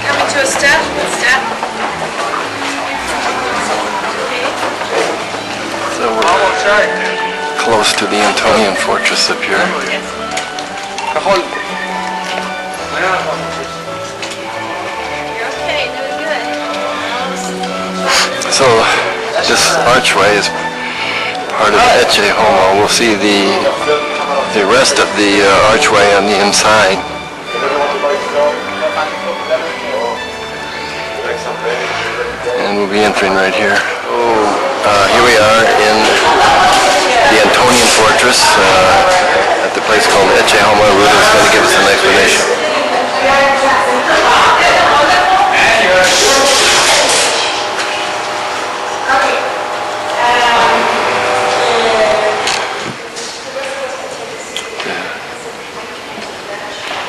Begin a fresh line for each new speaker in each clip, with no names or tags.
Coming to a step, step.
So we're close to the Antonian fortress up here.
You're okay, doing good.
So this archway is part of Ecce Homo. We'll see the rest of the archway on the inside. And we'll be entering right here. Here we are in the Antonian fortress at the place called Ecce Homo. Ruda's going to give us an explanation.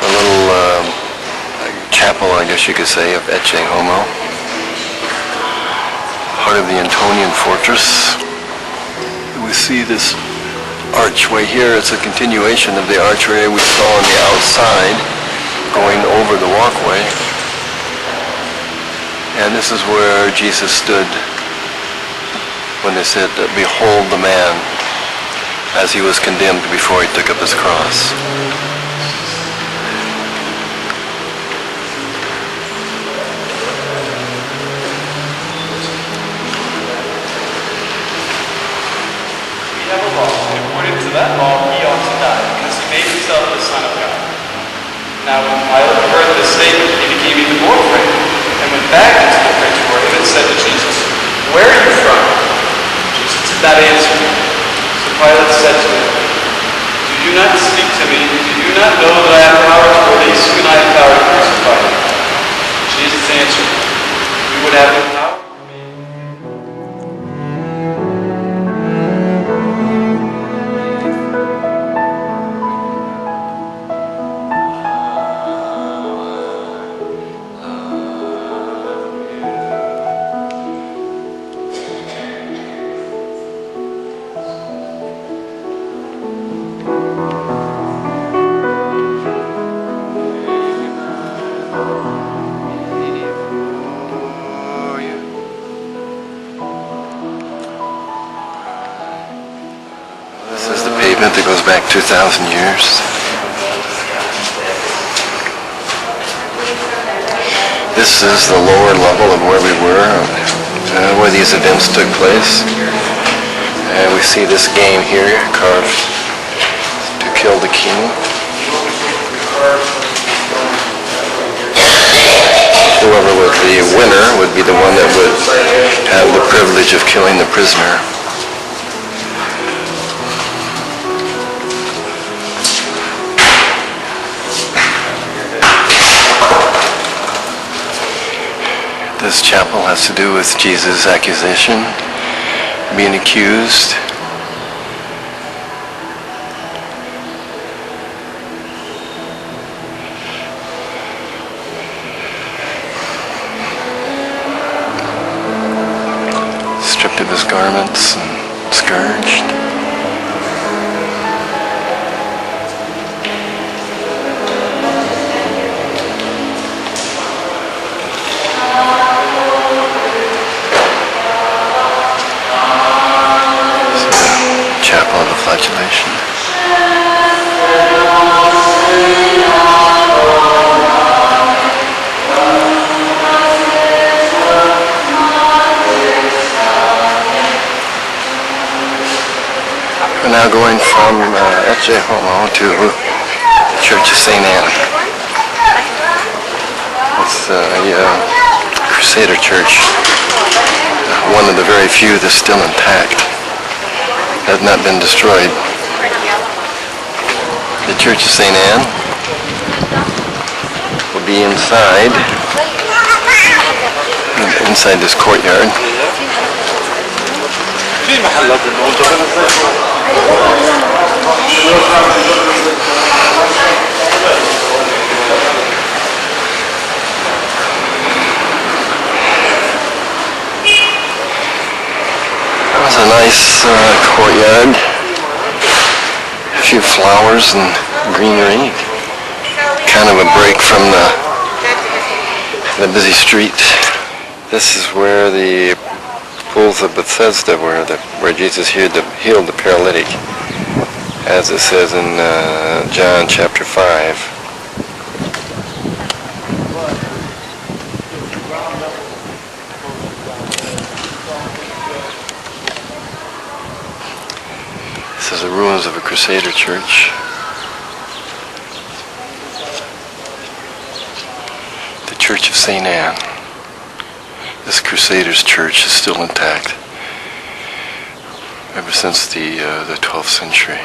A little chapel, I guess you could say, of Ecce Homo. Part of the Antonian fortress. We see this archway here. It's a continuation of the archway we saw on the outside going over the walkway. And this is where Jesus stood when they said, "Behold the man," as he was condemned before he took up his cross.
According to that law, he ought to die, because he made himself the Son of God. Now when Pilate heard this statement, he became even more afraid, and went back into the praetorium and said to Jesus, "Where are you from?" Jesus did not answer him. So Pilate said to him, "Do you not speak to me? Do you not know that I have power to release you and I have power to crucify you?" Jesus answered, "You would have no power?"
That goes back 2,000 years. This is the lower level of where we were, where these events took place. And we see this game here carved to kill the king. Whoever was the winner would be the one that would have the privilege of killing the prisoner. This chapel has to do with Jesus' accusation, being accused. Stripped of his garments and scourged. Chapel of the Flagellation. We're now going from Ecce Homo to the Church of St. Anne. It's a Crusader church, one of the very few that's still intact. Has not been destroyed. The Church of St. Anne will be inside this courtyard. It was a nice courtyard, a few flowers and greenery, kind of a break from the in a busy street. This is where the pools of Bethesda were, where Jesus healed the paralytic, as it says in John chapter 5. This is the ruins of a Crusader church. The Church of St. Anne. This Crusaders church is still intact ever since the 12th century.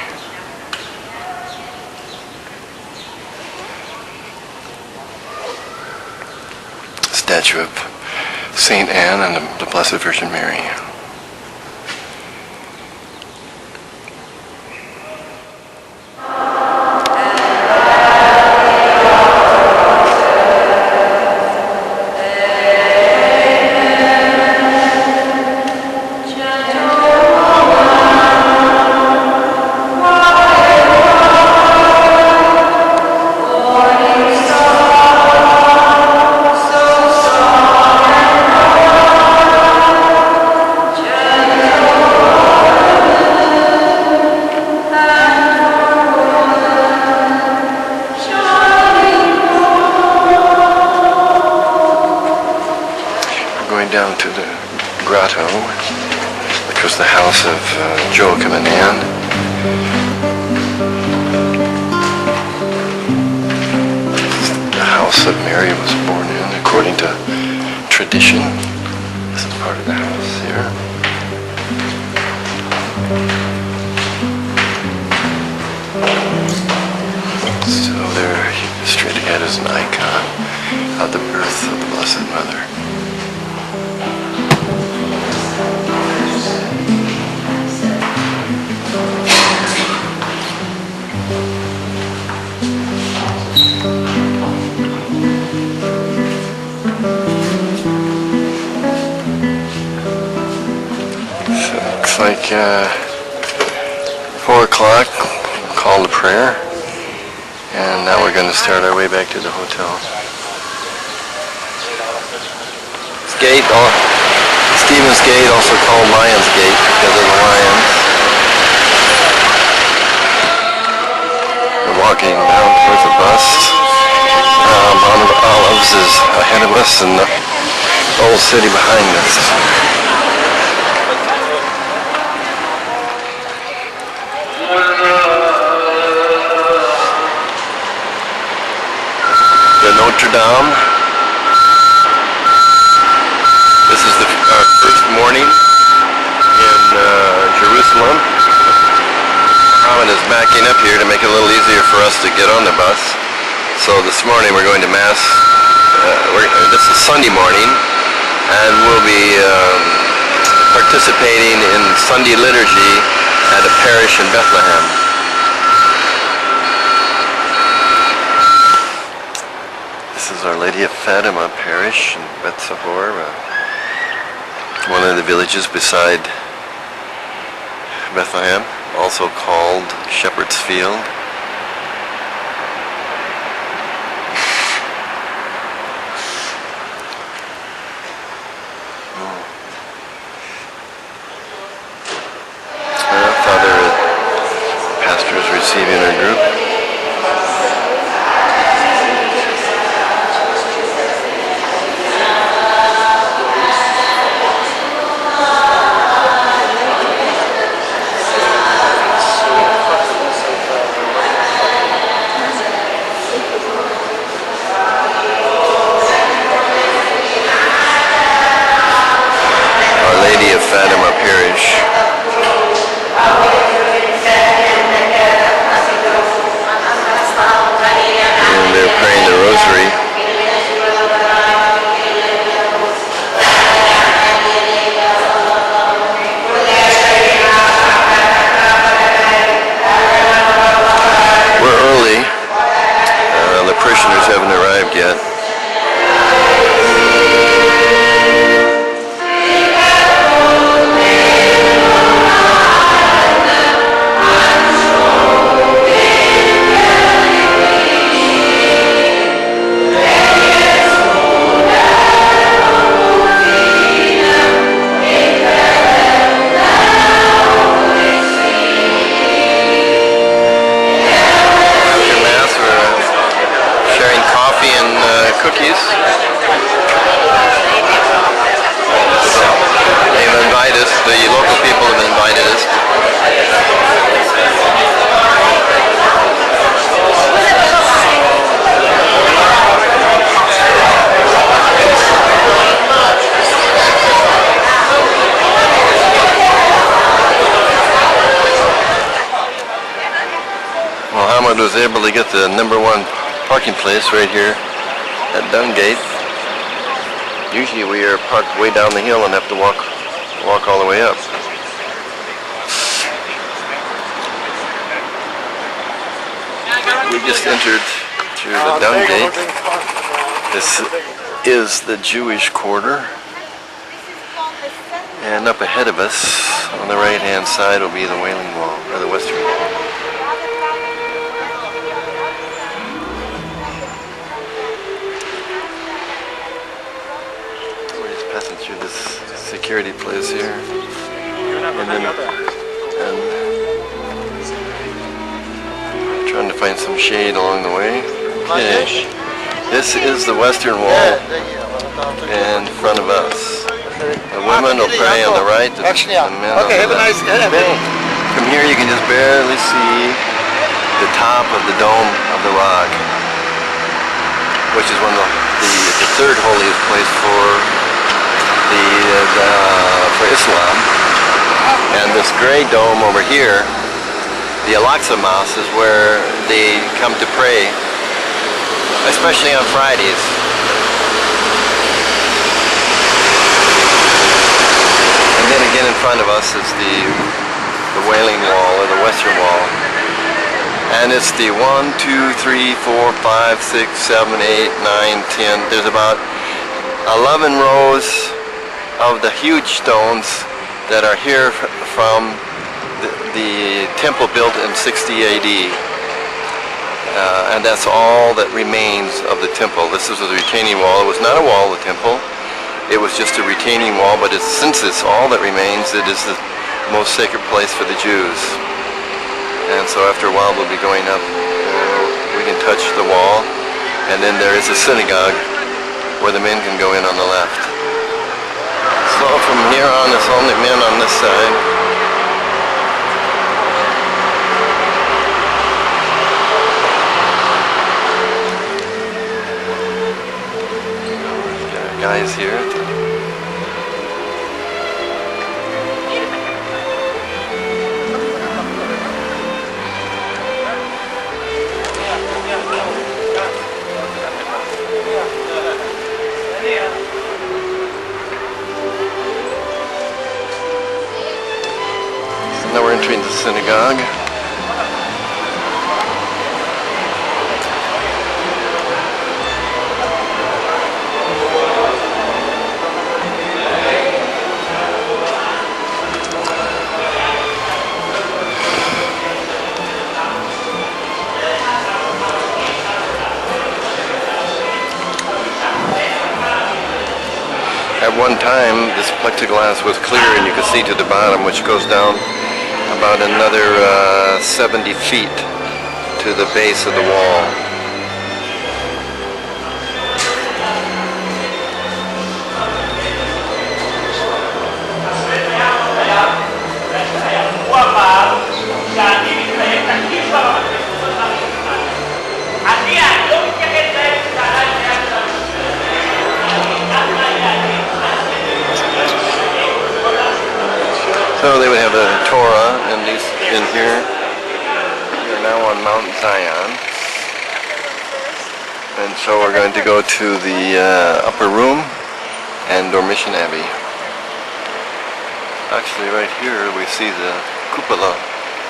Statue of St. Anne and the Blessed Virgin Mary. Down to the grotto, which was the house of Joachim and Anne. The house that Mary was born in, according to tradition. This is part of the house here. So there, straight ahead is an icon of the birth of the Blessed Mother. Looks like 4 o'clock, call to prayer, and now we're going to start our way back to the hotel. This gate, Stephen's Gate, also called Lion's Gate because of the lions. We're walking down towards the bus. Mount of Olives is ahead of us and the old city behind us. The Notre Dame. This is our first morning in Jerusalem. Mohammed is backing up here to make it a little easier for us to get on the bus. So this morning we're going to Mass. This is Sunday morning, and we'll be participating in Sunday liturgy at a parish in Bethlehem. This is Our Lady of Fatima Parish in Beth Sahor, one of the villages beside Bethlehem, also called Shepherd's Field. Father, pastor is receiving our group. Our Lady of Fatima Parish. And they're praying the rosary. We're early. The parishioners haven't arrived yet. cookies. They've invited us, the local people have invited us. Mohammed was able to get the #1 parking place right here at Dungate. Usually we are parked way down the hill and have to walk all the way up. We just entered through the Dungate. This is the Jewish quarter. And up ahead of us, on the right-hand side, will be the Wailing Wall, or the Western Wall. We're just passing through this security place here. And trying to find some shade along the way. Okay. This is the Western Wall in front of us. The women will pray on the right, the men on the left. From here you can just barely see the top of the Dome of the Rock, which is one of the third holiest place for Islam. And this gray dome over here, the Al-Aqsa Mosque, is where they come to pray, especially on Fridays. And then again in front of us is the Wailing Wall, or the Western Wall. And it's the 1, 2, 3, 4, 5, 6, 7, 8, 9, 10. There's about 11 rows of the huge stones that are here from the temple built in 60 AD. And that's all that remains of the temple. This is a retaining wall. It was not a wall of the temple. It was just a retaining wall, but since it's all that remains, it is the most sacred place for the Jews. And so after a while we'll be going up, we can touch the wall, and then there is a synagogue where the men can go in on the left. So from here on, it's only men on this side. Guys here. So now we're entering the synagogue. At one time, this plexiglass was clear and you could see to the bottom, which goes down about another 70 feet to the base of the wall. So they would have the Torah in here. We're now on Mount Zion. And so we're going to go to the upper room and Dormition Abbey. Actually right here we see the cupola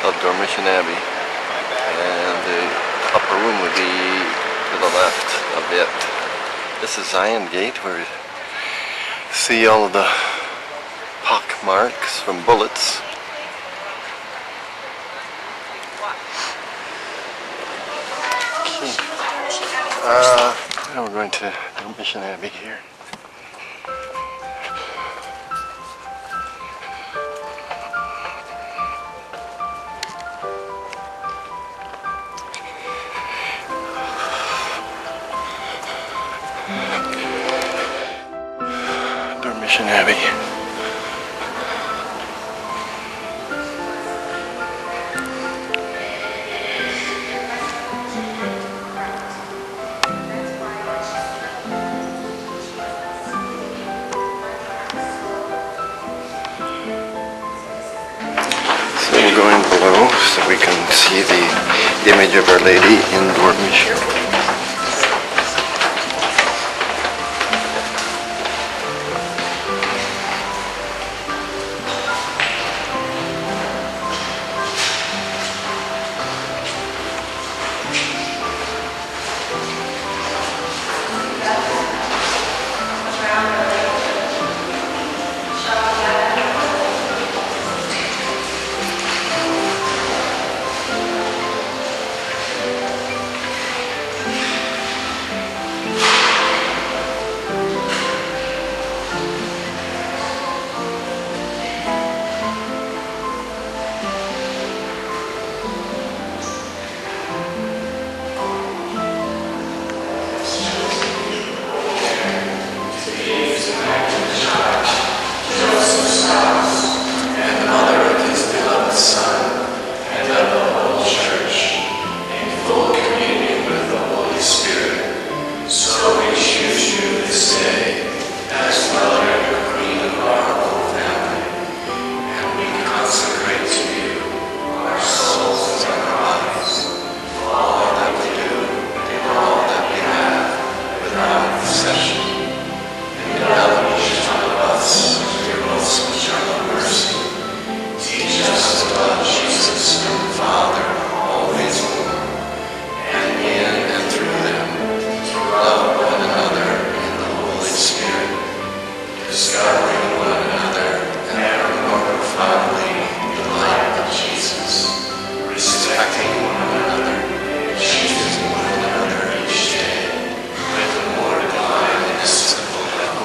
of Dormition Abbey. And the upper room would be to the left a bit. This is Zion Gate, where you see all of the pock marks from bullets. Now we're going to Dormition Abbey here. Mission Abbey. So we're going below so we can see the image of Our Lady in Dormition.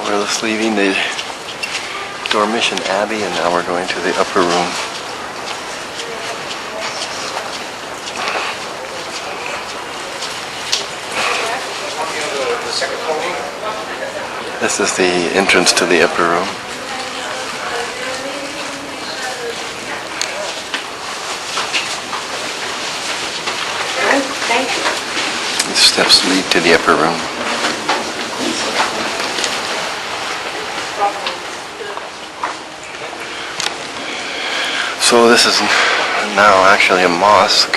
We're just leaving the Dormition Abbey and now we're going to the upper room. This is the entrance to the upper room.
Thank you.
The steps lead to the upper room. So this is now actually a mosque.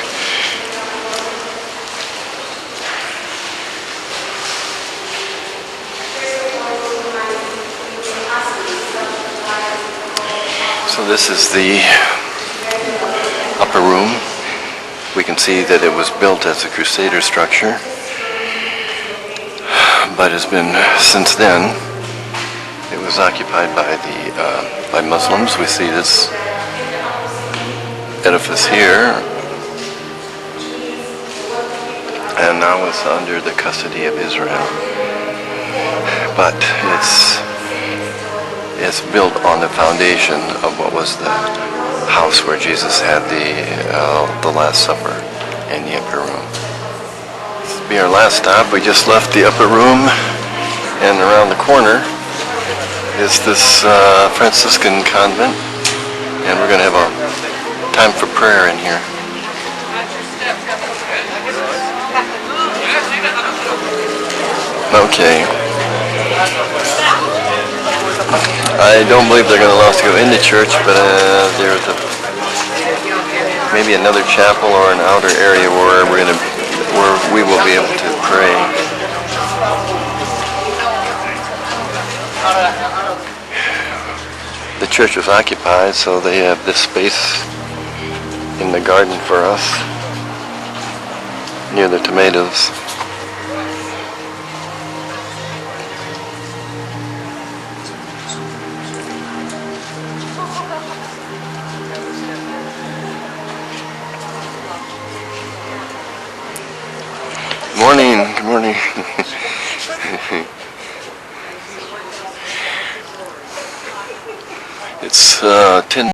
So this is the upper room. We can see that it was built as a Crusader structure, but has been since then. It was occupied by Muslims. We see this edifice here, and now it's under the custody of Israel. But it's built on the foundation of what was the house where Jesus had the Last Supper in the upper room. This will be our last stop. We just left the upper room, and around the corner is this Franciscan convent, and we're going to have a time for prayer in here. Okay. I don't believe they're going to allow us to go in the church, but there's maybe another chapel or an outer area where we will be able to pray. The church was occupied, so they have this space in the garden for us near the tomatoes. Morning, good morning. It's 10